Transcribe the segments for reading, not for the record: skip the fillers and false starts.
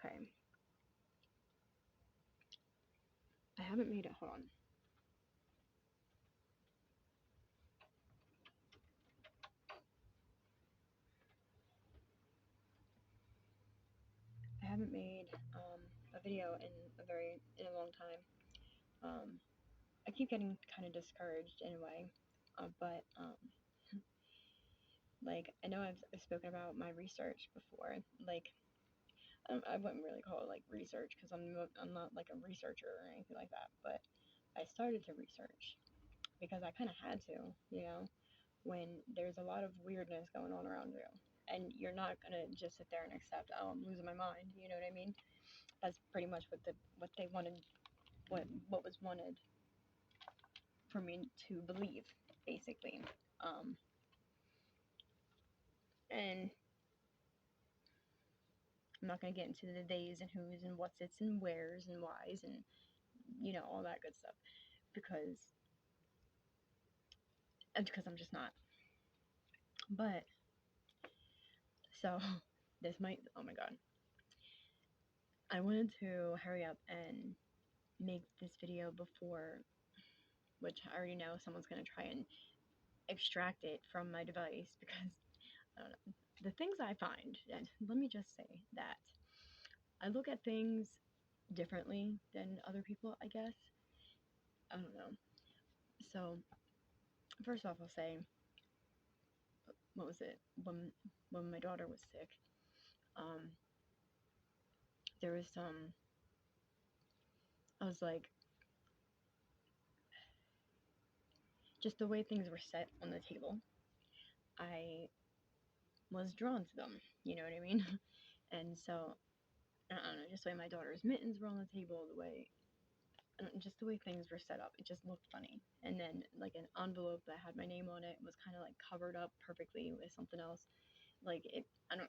Okay, I haven't made it. Hold on. I haven't made a video in a long time. Um, I keep getting kind of discouraged in a way, but like I know I've spoken about my research before. Like I wouldn't really call it like research because I'm not like a researcher or anything like that. But I started to research because I kind of had to, you know, when there's a lot of weirdness going on around you, and you're not gonna just sit there and accept, oh, I'm losing my mind. You know what I mean? That's pretty much what they wanted, what was wanted for me to believe, basically. Um, and I'm not gonna get into the days and who's and what's its and where's and why's and all that good stuff because I'm just not. But so this might, oh my god, I wanted to hurry up and make this video before, which I already know someone's gonna try and extract it from my device because I don't know. The things I find, and let me just say that I look at things differently than other people, I guess. I don't know. So, first off, I'll say, what was it? When my daughter was sick, um, there was some, I was like, just the way things were set on the table, I was drawn to them. You know what I mean? And so, I don't know, just the way my daughter's mittens were on the table, the way just the way things were set up, it just looked funny. And then like an envelope that had my name on it was kind of like covered up perfectly with something else. Like it, I don't,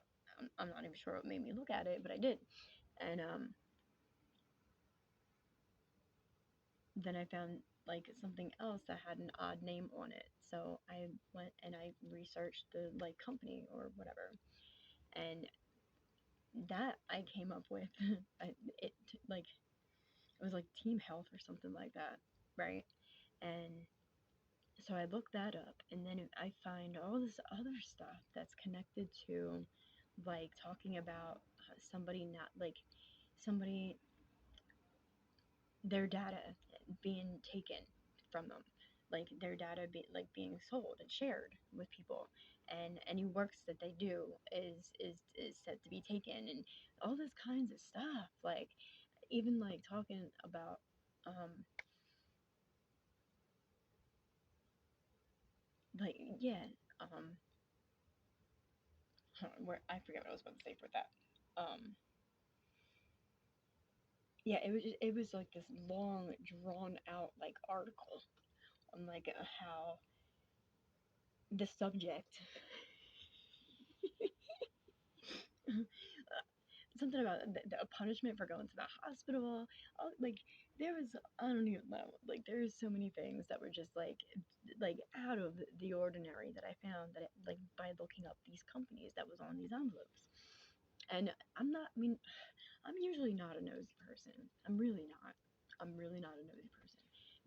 I'm not even sure what made me look at it, but I did. And then I found like something else that had an odd name on it. So I went and I researched the like company or whatever, and that I came up with. It like it was like Team Health or something like that, right? And so I look that up, and then I find all this other stuff that's connected to like talking about somebody not like somebody their data being taken from them, like their data being sold and shared with people, and any works that they do is said to be taken, and all this kinds of stuff, like even like talking about um like yeah um where I forget what I was about to say for that. Yeah, it was like this long, drawn out like article on like how the subject something about the punishment for going to the hospital. Like there was, I don't even know. Like there's so many things that were just like out of the ordinary that I found that like by looking up these companies that was on these envelopes. And I'm not. I mean, I'm usually not a nosy person. I'm really not. I'm really not a nosy person.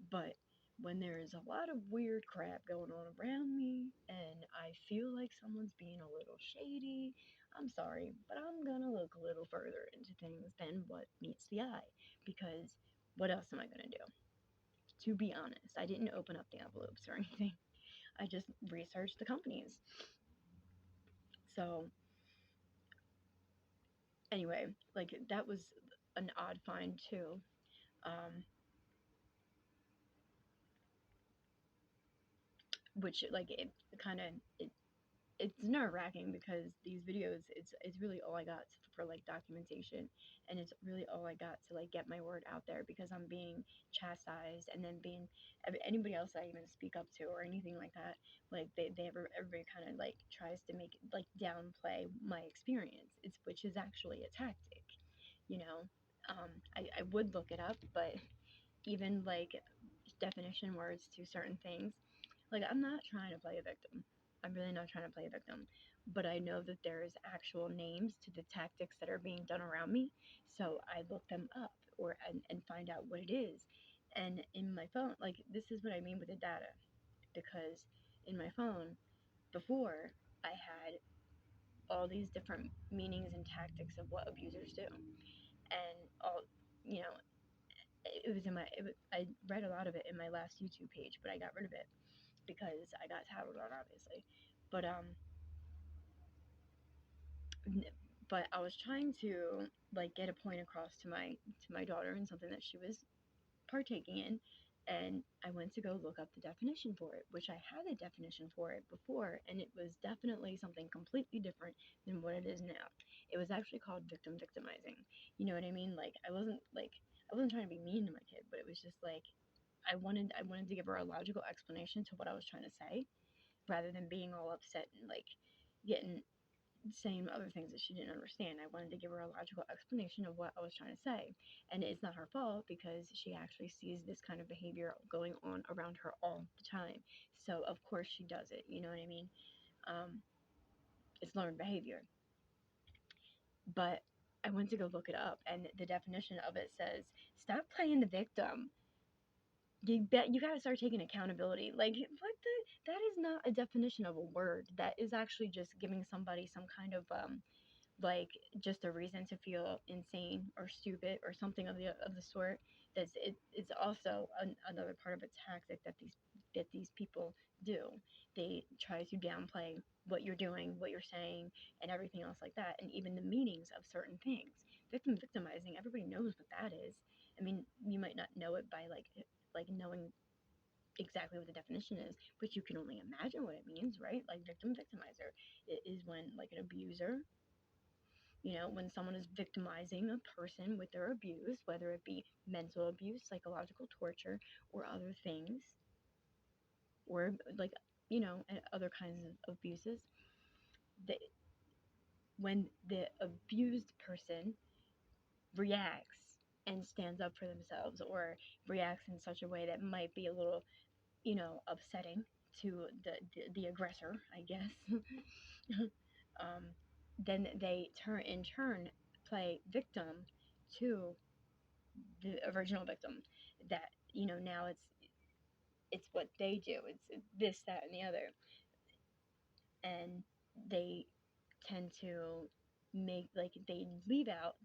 But when there is a lot of weird crap going on around me and I feel like someone's being a little shady, I'm sorry, but I'm gonna look a little further into things than what meets the eye. Because what else am I gonna do? To be honest, I didn't open up the envelopes or anything. I just researched the companies. So, anyway, like that was an odd find too. Um, which like it kind of it's nerve wracking because these videos it's really all I got for like documentation, and it's really all I got to like get my word out there because I'm being chastised, and then being anybody else I even speak up to or anything like that, like everybody kind of like tries to make it like downplay my experience, it's which is actually a tactic, you know. I would look it up, but even like definition words to certain things, like I'm not trying to play a victim. I'm really not trying to play a victim, but I know that there's actual names to the tactics that are being done around me. So I look them up and find out what it is. And in my phone, like this is what I mean with the data, because in my phone before I had all these different meanings and tactics of what abusers do, and all you know, it was in my I read a lot of it in my last YouTube page, but I got rid of it because I got tattled on, obviously. But but I was trying to like get a point across to my daughter and something that she was partaking in, and I went to go look up the definition for it, which I had a definition for it before, and it was definitely something completely different than what it is now. It was actually called victim victimizing. You know what I mean? Like I wasn't trying to be mean to my kid, but it was just like I wanted to give her a logical explanation to what I was trying to say rather than being all upset and like getting saying other things that she didn't understand. I wanted to give her a logical explanation of what I was trying to say. And it's not her fault because she actually sees this kind of behavior going on around her all the time. So, of course, she does it. You know what I mean? Um, it's learned behavior. But I went to go look it up, and the definition of it says stop playing the victim. You gotta start taking accountability. Like, what the? That is not a definition of a word. That is actually just giving somebody some kind of like just a reason to feel insane or stupid or something of the sort. It's also another part of a tactic that these people do. They try to downplay what you're doing, what you're saying, and everything else like that, and even the meanings of certain things. Victimizing, everybody knows what that is. I mean, you might not know it by like knowing exactly what the definition is, but you can only imagine what it means, right? Like victim victimizer, it is when like an abuser, when someone is victimizing a person with their abuse, whether it be mental abuse, psychological torture, or other things, or like, other kinds of abuses, they, when the abused person reacts and stands up for themselves or reacts in such a way that might be a little, upsetting to the aggressor, I guess, um, then they in turn play victim to the original victim. That now it's what they do. It's this, that, and the other, and they tend to make like they leave out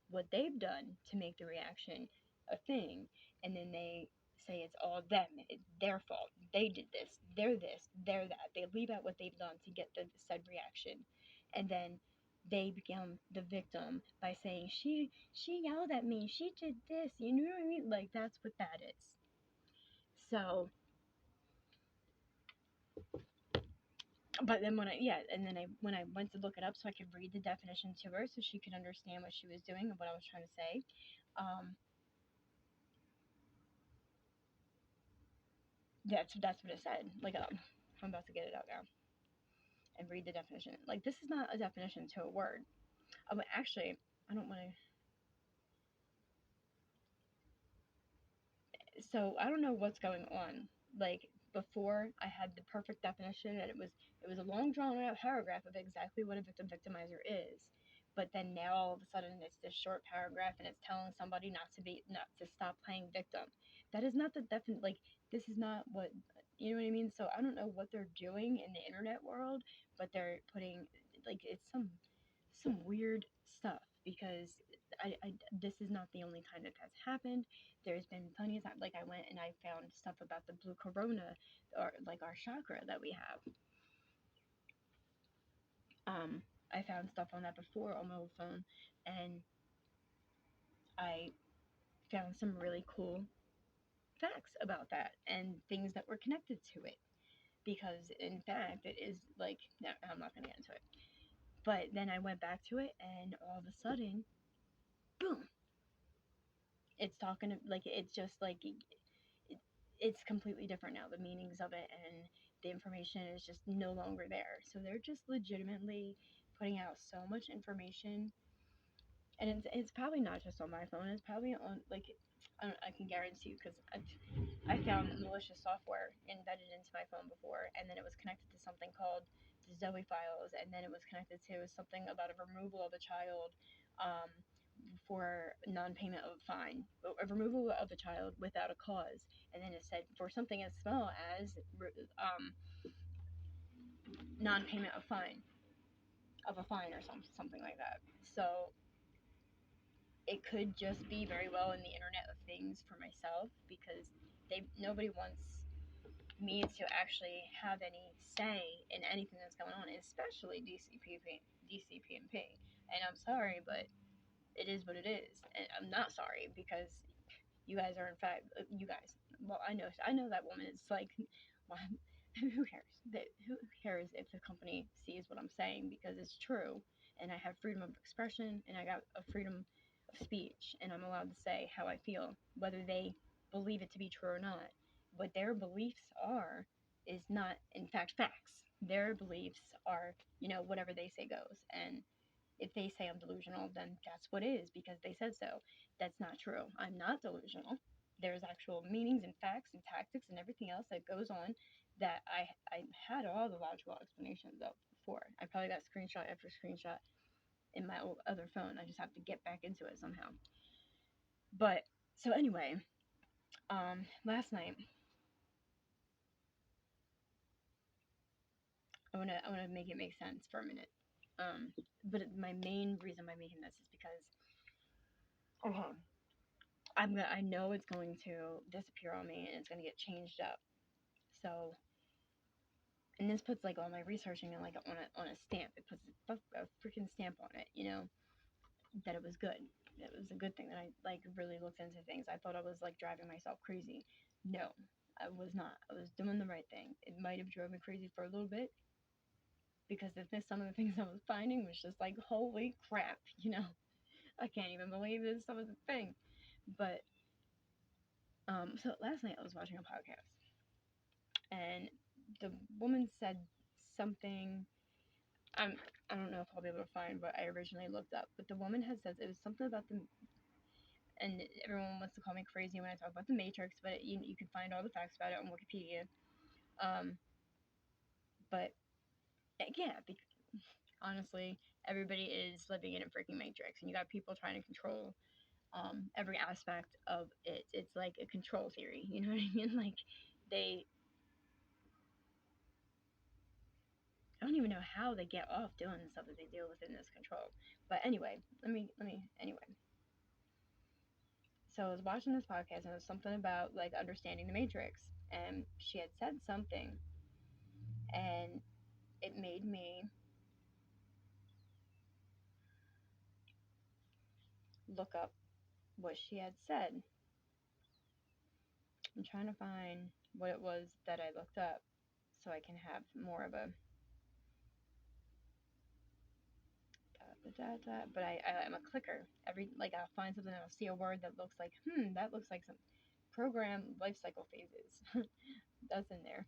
what they've done to make the reaction a thing, and then they say it's all them, it's their fault, they did this, they're that. They leave out what they've done to get the said reaction, and then they become the victim by saying she yelled at me, she did this, you know what I mean? Like that's what that is. So, but then when I went to look it up so I could read the definition to her so she could understand what she was doing and what I was trying to say, um, that's what it said. Like, I'm about to get it out now and read the definition. Like, this is not a definition to a word. Actually, I don't want to. So I don't know what's going on. Like before, I had the perfect definition, and it was a long drawn out paragraph of exactly what a victim victimizer is. But then now all of a sudden it's this short paragraph, and it's telling somebody not to stop playing victim. That is not the definite. Like this is not what, you know what I mean. So I don't know what they're doing in the internet world, but they're putting like it's some weird stuff because this is not the only time that that's happened. There's been plenty of times, like I went and I found stuff about the blue corona, or like our chakra that we have. I found stuff on that before on my old phone, and I found some really cool facts about that and things that were connected to it. Because in fact, it is like, no, I'm not gonna get into it. But then I went back to it, and all of a sudden, boom! It's talking like it's just like it's completely different now. The meanings of it and the information is just no longer there. So they're just legitimately putting out so much information, and it's probably not just on my phone. It's probably on like I can guarantee you because I found malicious software embedded into my phone before, and then it was connected to something called the Zoe files, and then it was connected to something about a removal of a child um, for non-payment of a fine, a removal of a child without a cause, and then it said for something as small as non-payment of a fine or something like that. So it could just be very well in the Internet of Things for myself because nobody wants me to actually have any say in anything that's going on, especially DCP&P. And I'm sorry, but it is what it is. And I'm not sorry because you guys are in fact you guys. Well, I know that woman is like, well, who cares? Who cares if the company sees what I'm saying because it's true, and I have freedom of expression, and I got a freedom of speech, and I'm allowed to say how I feel, whether they believe it to be true or not. What their beliefs are is not, in fact, facts. Their beliefs are, whatever they say goes, and if they say I'm delusional, then that's what it is because they said so. That's not true. I'm not delusional. There's actual meanings and facts and tactics and everything else that goes on that I had all the logical explanations of before. I probably got screenshot after screenshot in my other phone. I just have to get back into it somehow. But so anyway, last night I wanna make it make sense for a minute. But my main reason by making this is because okay, I know it's going to disappear on me and it's gonna get changed up. So, and this puts like all my researching and like on a stamp. It puts a freaking stamp on it, that it was good. It was a good thing that I like really looked into things. I thought I was like driving myself crazy. No, I was not. I was doing the right thing. It might have drove me crazy for a little bit because some of the things I was finding was just like holy crap, I can't even believe this some of the thing. But so last night I was watching a podcast and the woman said something. I'm I don't know if I'll be able to find what I originally looked up, but the woman had said it was something about the and everyone wants to call me crazy when I talk about the Matrix, but you can find all the facts about it on Wikipedia. Um, but yeah, honestly, everybody is living in a freaking Matrix, and you got people trying to control every aspect of it. It's like a control theory, you know what I mean? Like they I don't even know how they get off doing the stuff that they do within this control. But anyway, let me anyway. So I was watching this podcast and it was something about like understanding the matrix and she had said something and it made me look up what she had said. I'm trying to find what it was that I looked up so I can have more of a but I'm a clicker. I'll find something and I'll see a word that looks like that looks like some program life cycle phases. That's in there.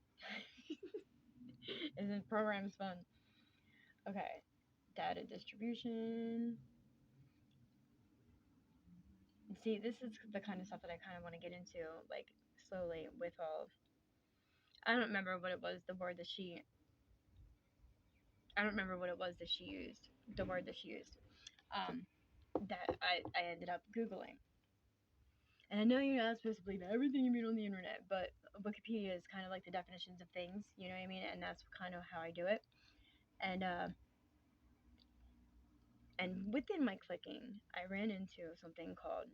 Isn't programs fun? Okay. Data distribution. See, this is the kind of stuff that I kind of want to get into, like slowly with all. I don't remember what it was. The word that she. I don't remember what it was that she used. The word that she used. Um, that I ended up googling. And I know you're not supposed to believe everything you read on the internet, but Wikipedia is kind of like the definitions of things. You know what I mean? And that's kind of how I do it. And within my clicking, I ran into something called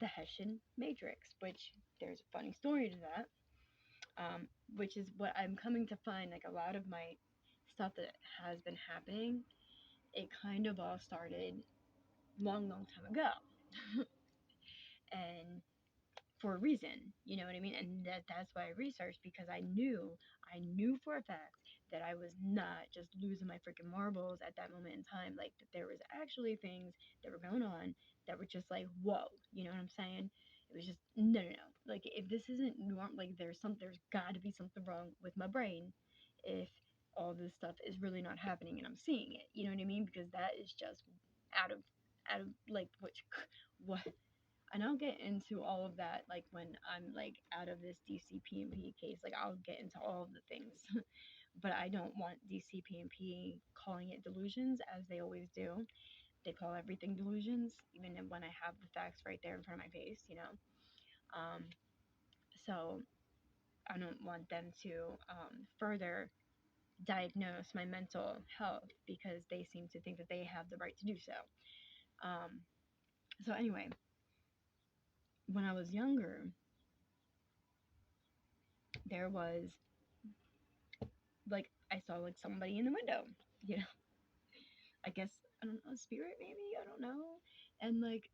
the Hessian Matrix, which there's a funny story to that. Which is what I'm coming to find. Like a lot of my stuff that has been happening, it kind of all started long time ago, and for a reason, you know what I mean. And that's why I researched because I knew for a fact that I was not just losing my freaking marbles at that moment in time. Like that there was actually things that were going on that were just like whoa, you know what I'm saying? It was just no. Like if this isn't normal, like there's got to be something wrong with my brain if all this stuff is really not happening and I'm seeing it. You know what I mean? Because that is just out of like what and I'll get into all of that like when I'm like out of this DCP&P case. Like I'll get into all of the things, but I don't want DCP&P calling it delusions as they always do. They call everything delusions, even when I have the facts right there in front of my face, you know. Um, so I don't want them to further diagnose my mental health because they seem to think that they have the right to do so. Um, so anyway, when I was younger, there was like I saw like somebody in the window, you know. I guess I don't know, a spirit maybe, I don't know. And like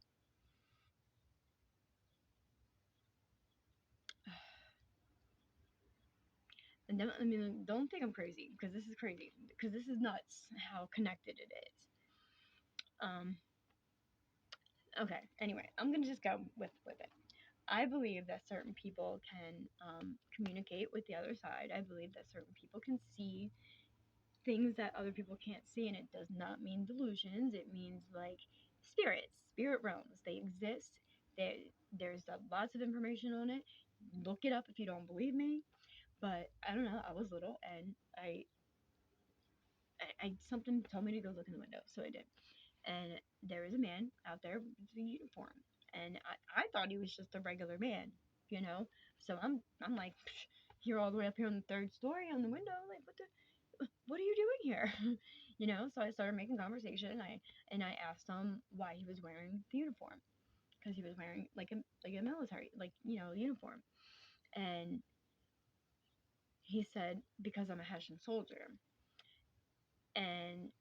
and then, I mean, don't think I'm crazy because this is crazy because this is nuts how connected it is. Um okay, anyway, I'm going to just go with it. I believe that certain people can communicate with the other side. I believe that certain people can see things that other people can't see, and it does not mean delusions. It means like spirits, spirit realms. They exist. There's lots of information on it. Look it up if you don't believe me. But I don't know. I was little, and I something told me to go look in the window, so I did. And there was a man out there with a uniform, and I thought he was just a regular man, you know. So I'm like, you're all the way up here on the third story on the window, like what are you doing here? You know. So I started making conversation, and I asked him why he was wearing the uniform because he was wearing like a military uniform, and he said because I'm a Hessian soldier, and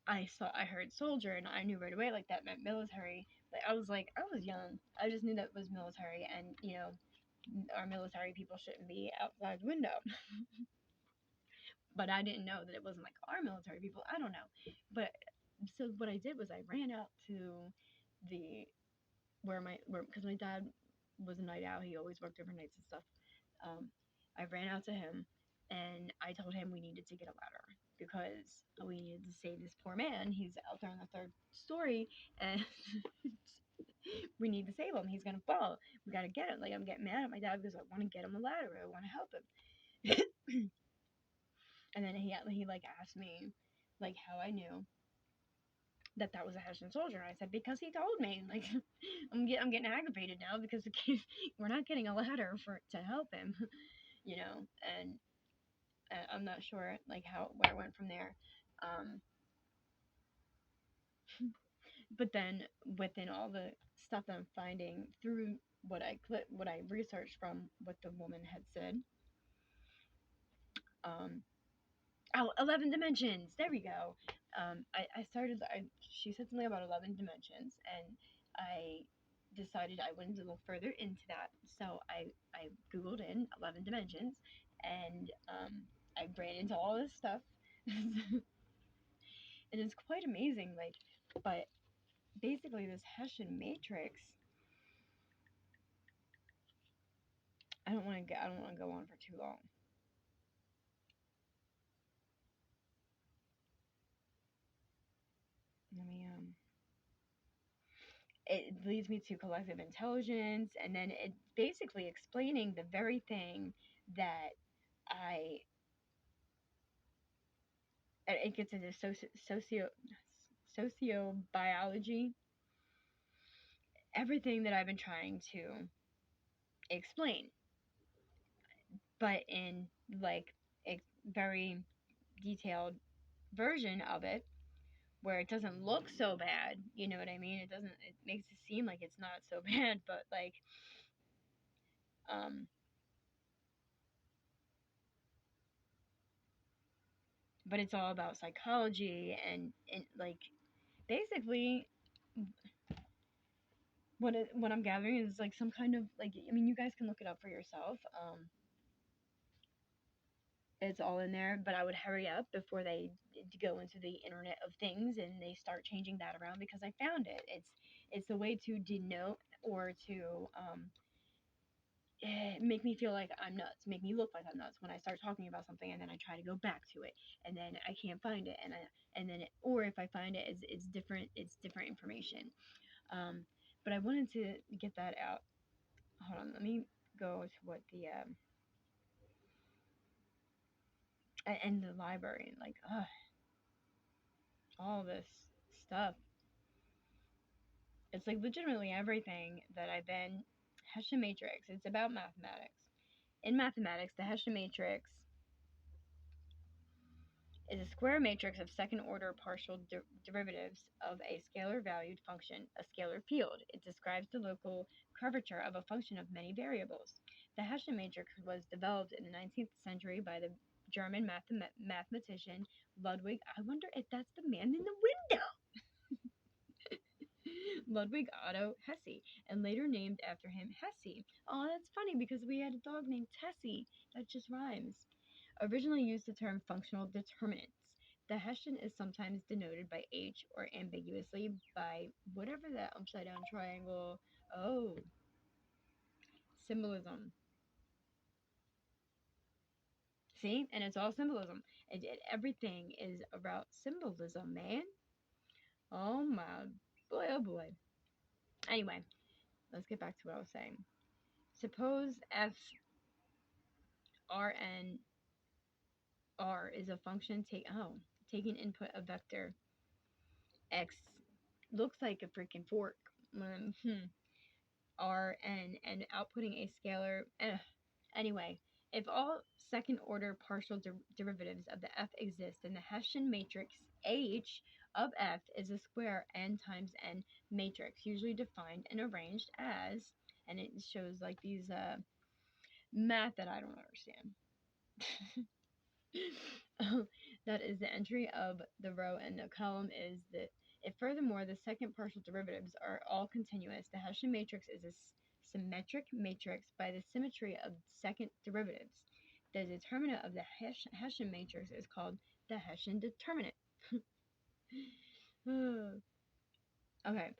I heard soldier and I knew right away like that meant military. Like I was young. I just knew that was military and our military people shouldn't be outside the window. But I didn't know that it wasn't like our military people. I don't know. But so what I did was I ran out to the where because my dad was a night owl. He always worked overnights and stuff. Um, I ran out to him and I told him we needed to get a ladder because we needed to save this poor man. He's out there on the third story and we need to save him. He's gonna fall. We gotta get him. Like I'm getting mad at my dad because I want to get him a ladder. I want to help him. And then he like asked me like how I knew that that was a Hessian soldier. I said because he told me. Like I'm getting aggravated now because we're not getting a ladder for to help him, you know. And I'm not sure like how where it went from there. Um, but then within all the stuff that I'm finding through what I researched from what the woman had said, um, oh, 11 dimensions. There we go. She said something about 11 dimensions, and I decided I wanted to look further into that. So I Googled in 11 dimensions, and I ran into all this stuff. And it's quite amazing. Like, but basically, this Hessian matrix, I don't want to go on for too long. Let me it leads me to collective intelligence, and then it basically explaining the very thing that I it gets into sociobiology, everything that I've been trying to explain, but in like a very detailed version of it where it doesn't look so bad. You know what I mean? It makes it seem like it's not so bad, but like um but it's all about psychology and like basically what I'm gathering is like some kind of like I mean you guys can look it up for yourself. It's all in there, but I would hurry up before they go into the Internet of Things and they start changing that around because I found it. It's a way to denote or to make me feel like I'm nuts, make me look like I'm nuts when I start talking about something and then I try to go back to it and then I can't find it and then or if I find it, it's different information. Um, But I wanted to get that out. Hold on, let me go to what the and the library, like, all this stuff. It's like legitimately everything that I've been. Hessian matrix. It's about mathematics. In mathematics, the Hessian matrix is a square matrix of second-order partial derivatives of a scalar valued function, a scalar field. It describes the local curvature of a function of many variables. The Hessian matrix was developed in the 19th century by the German mathematician Ludwig. I wonder if that's the man in the window. Ludwig Otto Hesse, and later named after him Hesse. Oh, that's funny because we had a dog named Tessie. That just rhymes. Originally used the term functional determinants. The Hessian is sometimes denoted by H or ambiguously by whatever that upside down triangle. Oh, symbolism. See? And it's all symbolism. Everything is about symbolism, man. Oh my boy, oh boy. Anyway, let's get back to what I was saying. Suppose f r n r is a function taking input a vector x looks like a freaking fork. R and outputting a scalar. Anyway, if all second order partial derivatives of the f exist, then the Hessian matrix H of f is a square n times n matrix, usually defined and arranged as, and it shows like these math that I don't understand. That is the entry of the row, and the column is the. If furthermore the second partial derivatives are all continuous, the Hessian matrix is a symmetric matrix by the symmetry of second derivatives. The determinant of the Hessian matrix is called the Hessian determinant. Okay,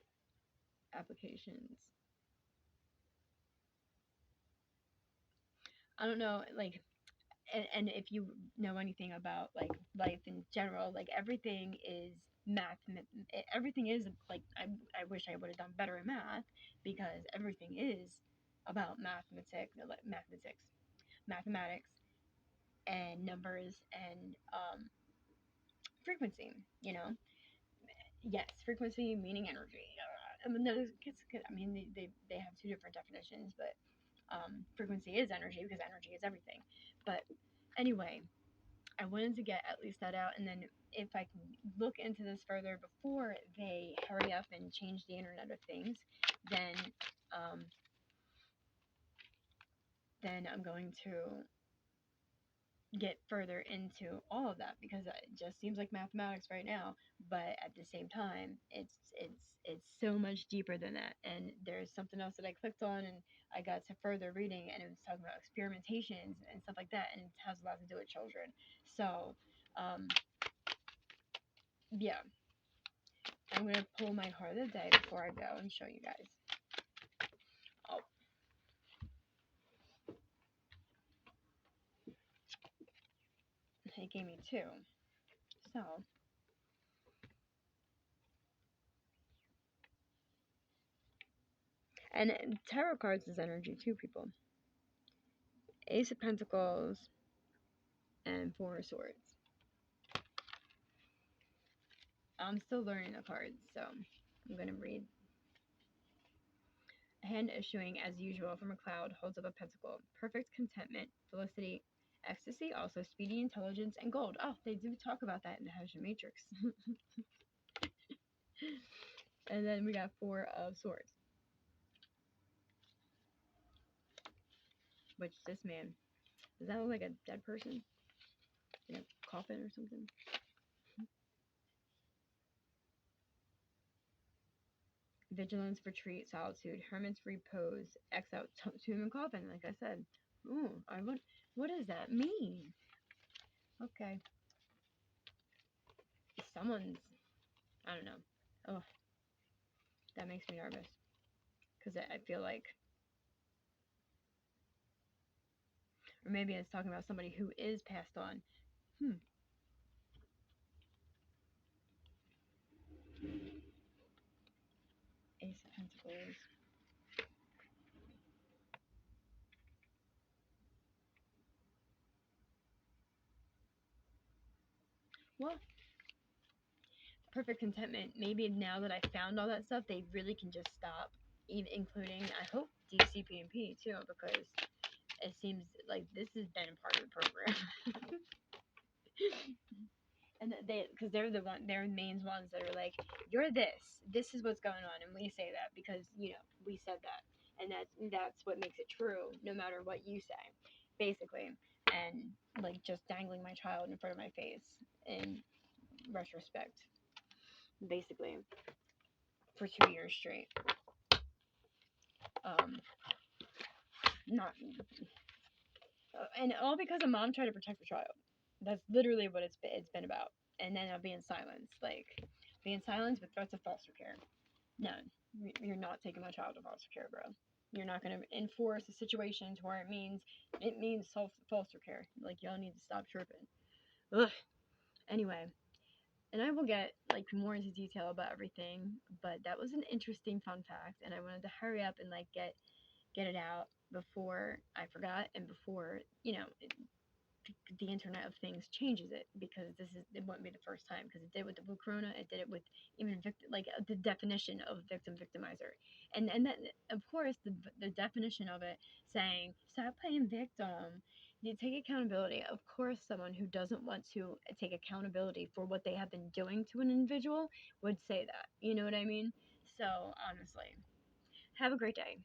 applications. I don't know, like, and if you know anything about like life in general, like everything is math. Everything is like I wish I would have done better in math because everything is about mathematics, and numbers and frequency. You know, yes, frequency meaning energy. I mean, they have two different definitions, but frequency is energy because energy is everything. But anyway, I wanted to get at least that out, and then if I can look into this further before they hurry up and change the Internet of Things, then then I'm going to get further into all of that because it just seems like mathematics right now, but at the same time, it's so much deeper than that. And there's something else that I clicked on, and I got to further reading, and it was talking about experimentations and stuff like that, and it has a lot to do with children. So, yeah, I'm gonna pull my card of the day before I go and show you guys. Oh, it gave me two. So, and tarot cards is energy too, people. Ace of Pentacles and Four of Swords. I'm still learning the cards, so I'm gonna read. A hand issuing as usual from a cloud holds up a pentacle. Perfect contentment, felicity, ecstasy, also speedy intelligence, and gold. Oh, they do talk about that in the Hessian Matrix. And then we got Four of Swords. Which this man, does that look like a dead person? In a coffin or something? Vigilance, retreat, solitude, hermit's repose, exile, tomb and coffin, like I said. Ooh, what does that mean? Okay. Someone's, I don't know. Oh, that makes me nervous. Because I feel like, or maybe it's talking about somebody who is passed on. A Ace of Pentacles. Well, perfect contentment. Maybe now that I found all that stuff, they really can just stop, even including I hope DCP&P too, because it seems like this has been a part of the program. And they, because they're they're the main ones that are like, you're this is what's going on, and we say that because we said that, and that's what makes it true, no matter what you say, basically, and like just dangling my child in front of my face in retrospect, basically, for 2 years straight, um, not, and all because a mom tried to protect the child. That's literally what it's been about, and then I'll be in silence, like being silenced with threats of foster care. No, you're not taking my child to foster care, bro. You're not going to enforce a situation to where it means foster care. Like, y'all need to stop tripping. Ugh. Anyway, and I will get like more into detail about everything, but that was an interesting fun fact, and I wanted to hurry up and like get it out before I forgot and before the Internet of Things changes it, because it wouldn't be the first time, because it did with the Blue Corona, it did it with even the definition of victimizer, and that, of course, the definition of it saying stop playing victim, you take accountability. Of course, someone who doesn't want to take accountability for what they have been doing to an individual would say that. You know what I mean? So honestly, have a great day.